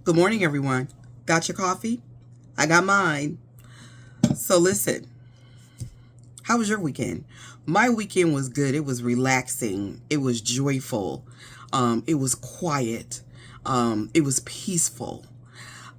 Good morning, everyone. Got your coffee? I got mine. So, listen, how was your weekend? My weekend was good. It was relaxing. It was joyful. It was quiet. It was peaceful.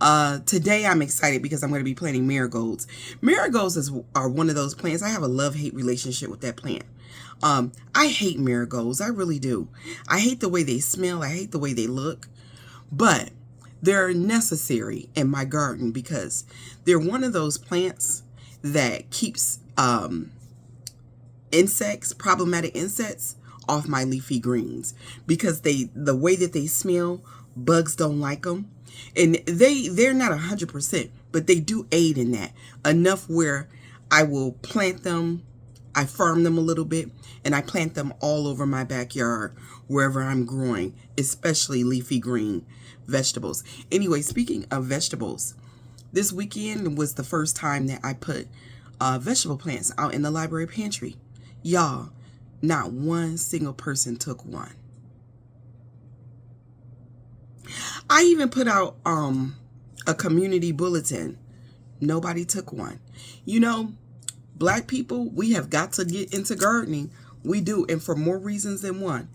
Today I'm excited because I'm going to be planting marigolds. Are one of those plants. I have a love-hate relationship with that plant. I hate marigolds. I really do. I hate the way they smell. I hate the way they look. But they're necessary in my garden because they're one of those plants that keeps problematic insects, off my leafy greens because the way that they smell, bugs don't like them, and they're not 100%, but they do aid in that enough where I will plant them. I farm them a little bit, and I plant them all over my backyard wherever I'm growing, especially leafy green vegetables. Anyway, speaking of vegetables, this weekend was the first time that I put vegetable plants out in the library pantry. Y'all, not one single person took one. I even put out a community bulletin. Nobody took one. You know, Black people, we have got to get into gardening. We do, and for more reasons than one.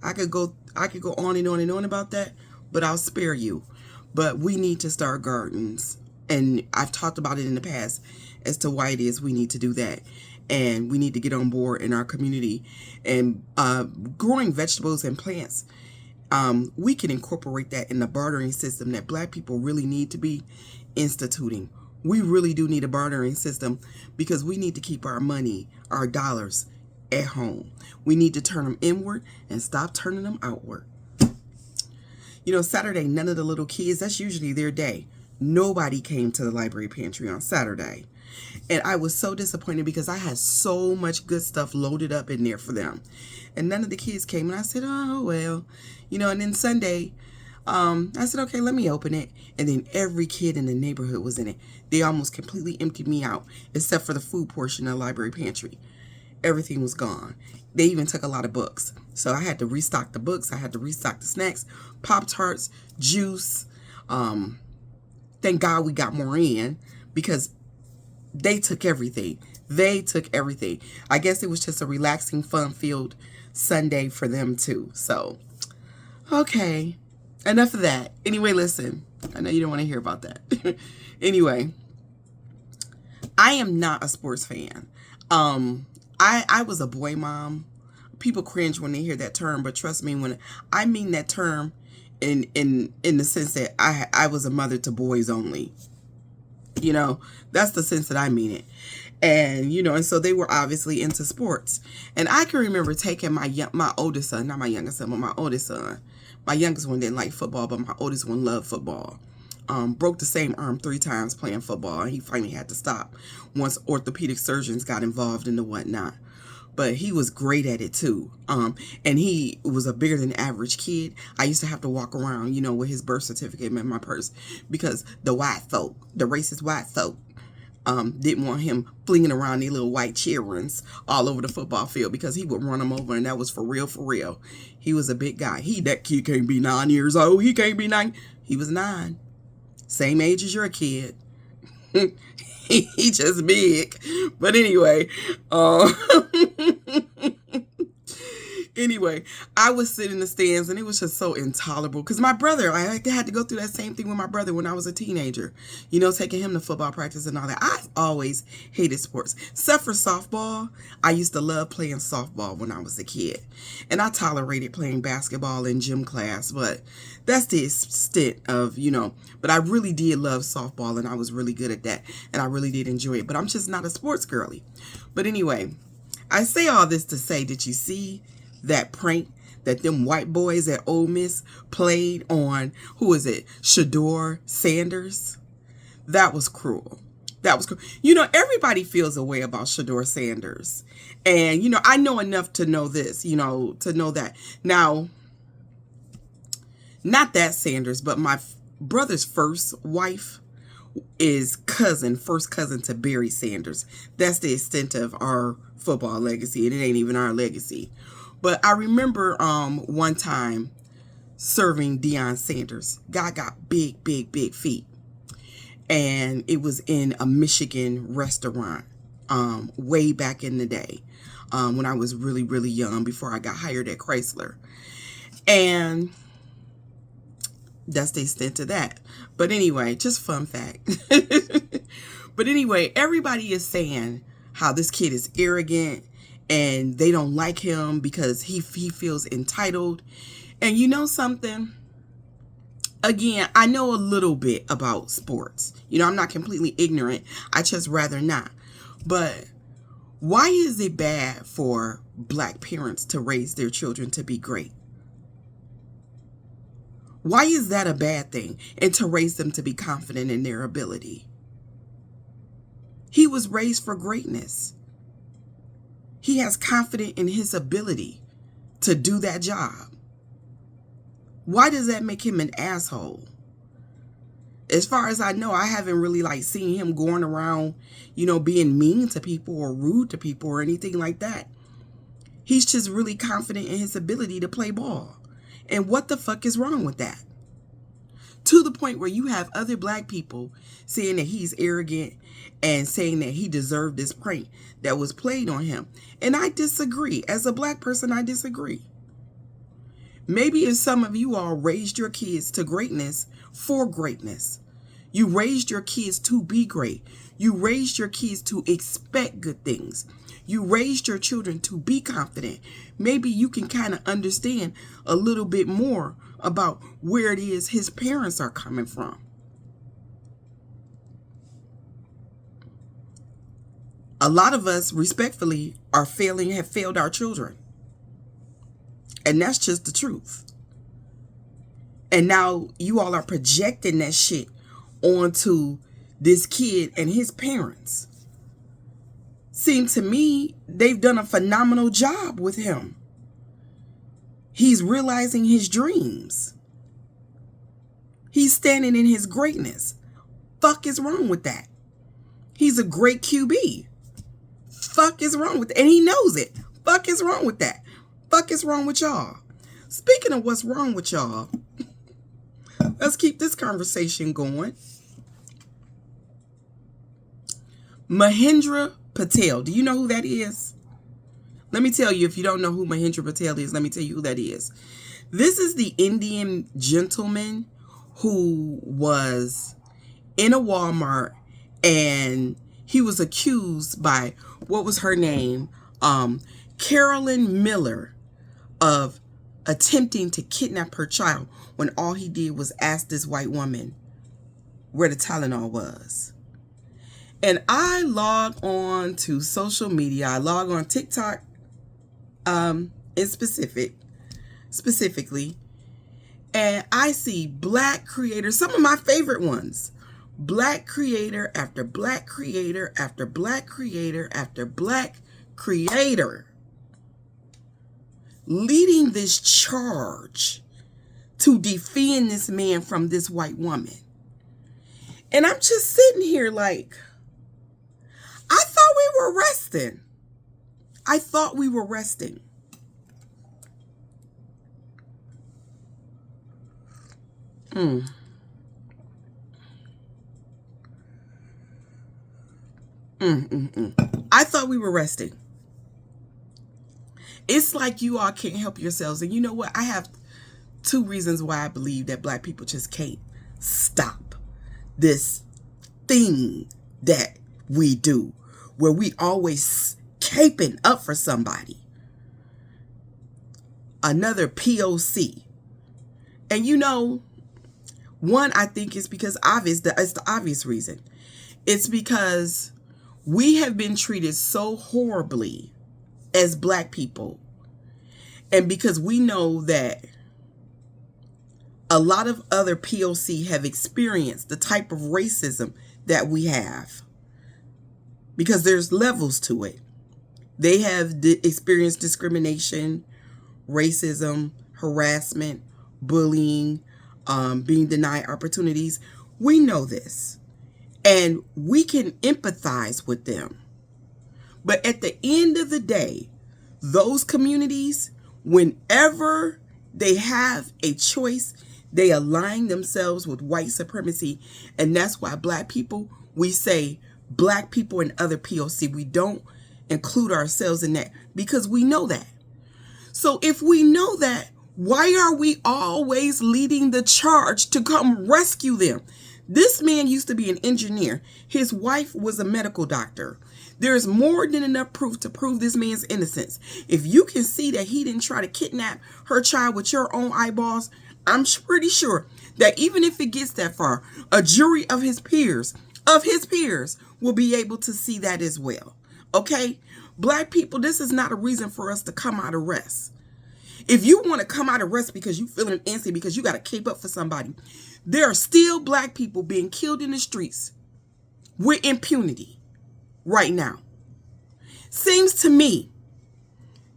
I could go on and on and on about that, but I'll spare you. But we need to start gardens, and I've talked about it in the past as to why it is we need to do that. And we need to get on board in our community and growing vegetables and plants. We can incorporate that in the bartering system that Black people really need to be instituting. We really do need a bartering system because we need to keep our money, our dollars at home. We need to turn them inward and stop turning them outward. You know, Saturday, none of the little kids, that's usually their day. Nobody came to the library pantry on Saturday. And I was so disappointed because I had so much good stuff loaded up in there for them. And none of the kids came. And I said, oh, well, and then Sunday, I said, okay, let me open it. And then every kid in the neighborhood was in it. They almost completely emptied me out, except for the food portion of the library pantry. Everything was gone. They even took a lot of books. So I had to restock the books. I had to restock the snacks, Pop-Tarts, juice. Thank God we got more in because they took everything. I guess it was just a relaxing, fun-filled Sunday for them too. So, okay. Enough of that. Anyway, listen. I know you don't want to hear about that. Anyway, I am not a sports fan. I was a boy mom. People cringe when they hear that term, but trust me, when I mean that term in the sense that I was a mother to boys only. That's the sense that I mean it. And, and so they were obviously into sports. And I can remember taking my oldest son, not my youngest son, but my oldest son. My youngest one didn't like football, but my oldest one loved football. Broke the same arm 3 times playing football, and he finally had to stop once orthopedic surgeons got involved in the whatnot. But he was great at it too. And he was a bigger than average kid. I used to have to walk around, with his birth certificate in my purse because the racist white folk, didn't want him flinging around these little white childrens all over the football field because he would run them over, and that was for real, for real. He was a big guy. That kid can't be 9 years old. He can't be 9. He was 9. Same age as your kid. He just big. But anyway, Anyway, I was sitting in the stands, and it was just so intolerable because my brother, I had to go through that same thing with my brother when I was a teenager, taking him to football practice and all that. I've always hated sports, except for softball. I used to love playing softball when I was a kid, and I tolerated playing basketball in gym class, but that's the extent of, but I really did love softball, and I was really good at that, and I really did enjoy it, but I'm just not a sports girly. But anyway, I say all this to say, did you see that prank that them white boys at Ole Miss played on, who is it, Shador Sanders? That was cruel. Everybody feels a way about Shador Sanders. And, I know enough to know this, to know that. Now, not that Sanders, but my brother's first wife is first cousin to Barry Sanders. That's the extent of our football legacy, and it ain't even our legacy. But I remember one time serving Deion Sanders. Guy got big, big, big feet. And it was in a Michigan restaurant way back in the day when I was really, really young, before I got hired at Chrysler. And that's the extent of that. But anyway, just fun fact. But anyway, everybody is saying how this kid is arrogant and they don't like him because he feels entitled. And you know something? Again, I know a little bit about sports. You know, I'm not completely ignorant. I just rather not. But why is it bad for black parents to raise their children to be great? Why is that a bad thing? And to raise them to be confident in their ability? He was raised for greatness. He has confidence in his ability to do that job. Why does that make him an asshole? As far as I know, I haven't really seen him going around, being mean to people or rude to people or anything like that. He's just really confident in his ability to play ball. And what the fuck is wrong with that? To the point where you have other black people saying that he's arrogant and saying that he deserved this prank that was played on him. And I disagree. As a black person, I disagree. Maybe if some of you all raised your kids to greatness for greatness. You raised your kids to be great. You raised your kids to expect good things. You raised your children to be confident. Maybe you can kind of understand a little bit more about where it is his parents are coming from. A lot of us, respectfully, have failed our children. And that's just the truth. And now you all are projecting that shit onto this kid and his parents. Seems to me they've done a phenomenal job with him. He's realizing his dreams. He's standing in his greatness. Fuck is wrong with that? He's a great QB. Fuck is wrong with that? And he knows it. Fuck is wrong with that? Fuck is wrong with y'all? Speaking of what's wrong with y'all, let's keep this conversation going. Mahendra Patel. Do you know who that is? Let me tell you, if you don't know who Mahendra Patel is, let me tell you who that is. This is the Indian gentleman who was in a Walmart and he was accused by, what was her name? Carolyn Miller, of attempting to kidnap her child when all he did was ask this white woman where the Tylenol was. And I log on to social media. I log on TikTok specifically. And I see black creators, some of my favorite ones. Black creator after black creator after black creator after black creator leading this charge to defend this man from this white woman. And I'm just sitting here like, I thought we were resting. I thought we were resting. I thought we were resting. It's like you all can't help yourselves. And you know what? I have two reasons why I believe that black people just can't stop this thing that we do, where we always caping up for somebody. Another POC. And you know, one, I think is because it's the obvious reason. It's because we have been treated so horribly as black people. And because we know that a lot of other POC have experienced the type of racism that we have. Because there's levels to it. They have experienced discrimination, racism, harassment, bullying, being denied opportunities. We know this. And we can empathize with them. But at the end of the day, those communities, whenever They have a choice. They align themselves with white supremacy. And that's why black people, we say black people and other POC. We don't include ourselves in that because we know that. So if we know that, why are we always leading the charge to come rescue them? This man used to be an engineer. His wife was a medical doctor. There's more than enough proof to prove this man's innocence. If you can see that he didn't try to kidnap her child with your own eyeballs, I'm pretty sure that even if it gets that far, a jury of his peers, will be able to see that as well. Okay? Black people, this is not a reason for us to come out of rest. If you want to come out of rest because you feeling antsy because you got to keep up for somebody, there are still black people being killed in the streets with impunity right now. Seems to me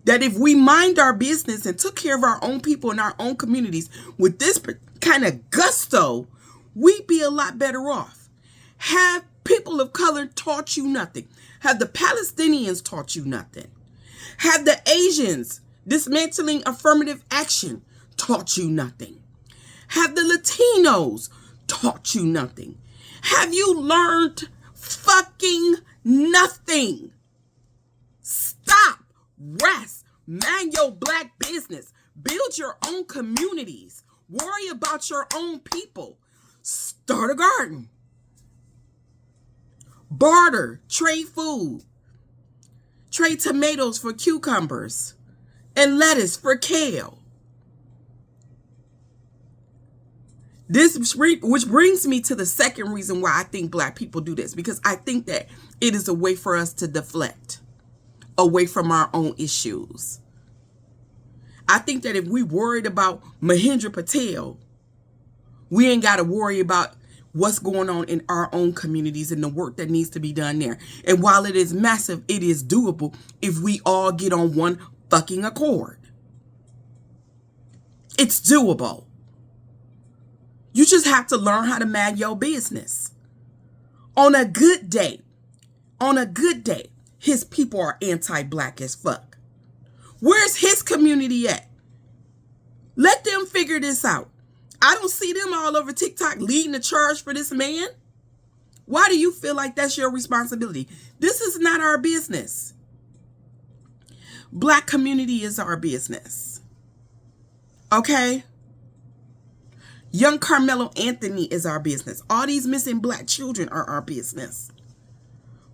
that if we mind our business and took care of our own people in our own communities with this kind of gusto, we'd be a lot better off. Have people of color taught you nothing? Have the Palestinians taught you nothing? Have the Asians dismantling affirmative action taught you nothing? Have the Latinos taught you nothing? Have you learned fucking nothing? Stop. Rest. Mind your black business. Build your own communities. Worry about your own people. Start a garden. Barter. Trade food. Trade tomatoes for cucumbers. And lettuce for kale. Which brings me to the second reason why I think black people do this. Because I think that it is a way for us to deflect away from our own issues. I think that if we worried about Mahendra Patel, we ain't got to worry about what's going on in our own communities and the work that needs to be done there. And while it is massive, it is doable if we all get on one fucking accord. It's doable. You just have to learn how to man your business. On a good day, his people are anti-black as fuck. Where's his community at? Let them figure this out. I don't see them all over TikTok leading the charge for this man. Why do you feel like that's your responsibility? This is not our business. Black community is our business. Okay? Young Carmelo Anthony is our business. All these missing black children are our business.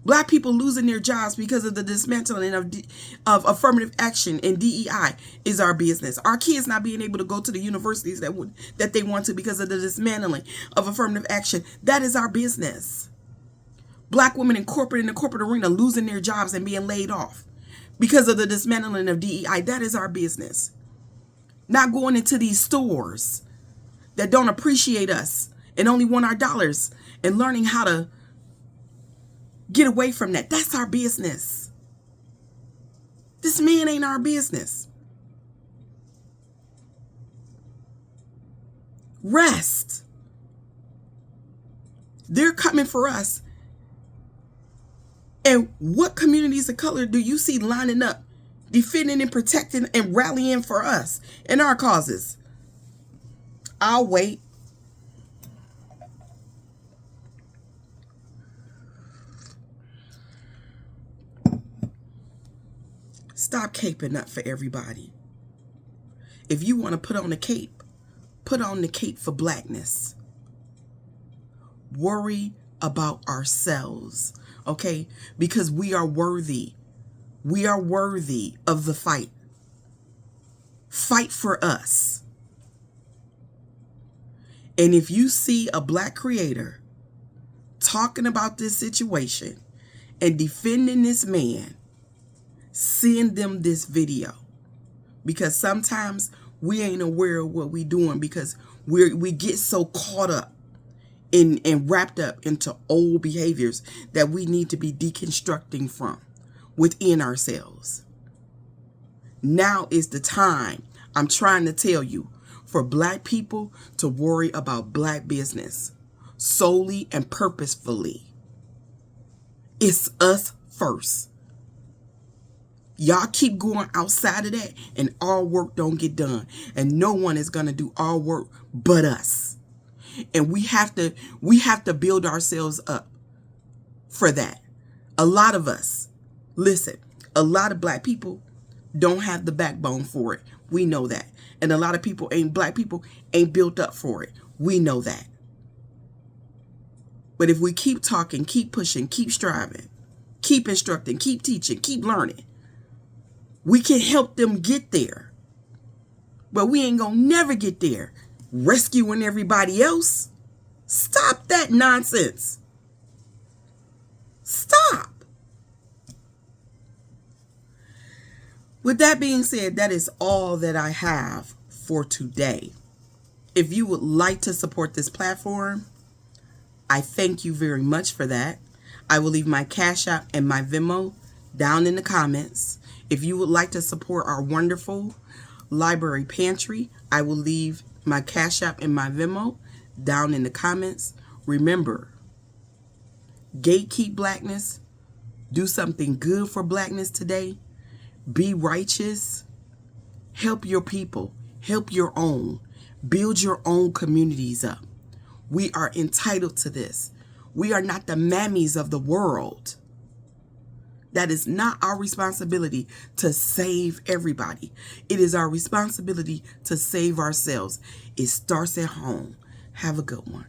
Black people losing their jobs because of the dismantling of affirmative action and DEI is our business. Our kids not being able to go to the universities that they want to because of the dismantling of affirmative action, that is our business. Black women in the corporate arena losing their jobs and being laid off because of the dismantling of DEI, that is our business. Not going into these stores that don't appreciate us and only want our dollars and learning how to get away from that. That's our business. This man ain't our business. Rest. They're coming for us. And what communities of color do you see lining up, defending and protecting and rallying for us and our causes? I'll wait. Stop caping up for everybody. If you want to put on a cape, put on the cape for blackness. Worry about ourselves, okay? Because we are worthy. We are worthy of the fight. Fight for us. And if you see a black creator talking about this situation and defending this man, send them this video. Because sometimes we ain't aware of what we doing because we get so caught up and wrapped up into old behaviors that we need to be deconstructing from within ourselves. Now is the time, I'm trying to tell you, for black people to worry about black business solely and purposefully. It's us first. Y'all keep going outside of that and our work don't get done. And no one is going to do our work but us. And we have to build ourselves up for that. A lot of us, listen, a lot of black people don't have the backbone for it. We know that. And a lot of black people ain't built up for it. We know that. But if we keep talking, keep pushing, keep striving, keep instructing, keep teaching, keep learning, we can help them get there. But we ain't gonna never get there rescuing everybody else. Stop that nonsense. Stop. With that being said, that is all that I have for today. If you would like to support this platform, I thank you very much for that. I will leave my Cash App and my Venmo down in the comments. If you would like to support our wonderful library pantry, I will leave my Cash App and my Venmo down in the comments. Remember, gatekeep blackness. Do something good for blackness today. Be righteous. Help your people. Help your own. Build your own communities up. We are entitled to this. We are not the mammies of the world. That is not our responsibility to save everybody. It is our responsibility to save ourselves. It starts at home. Have a good one.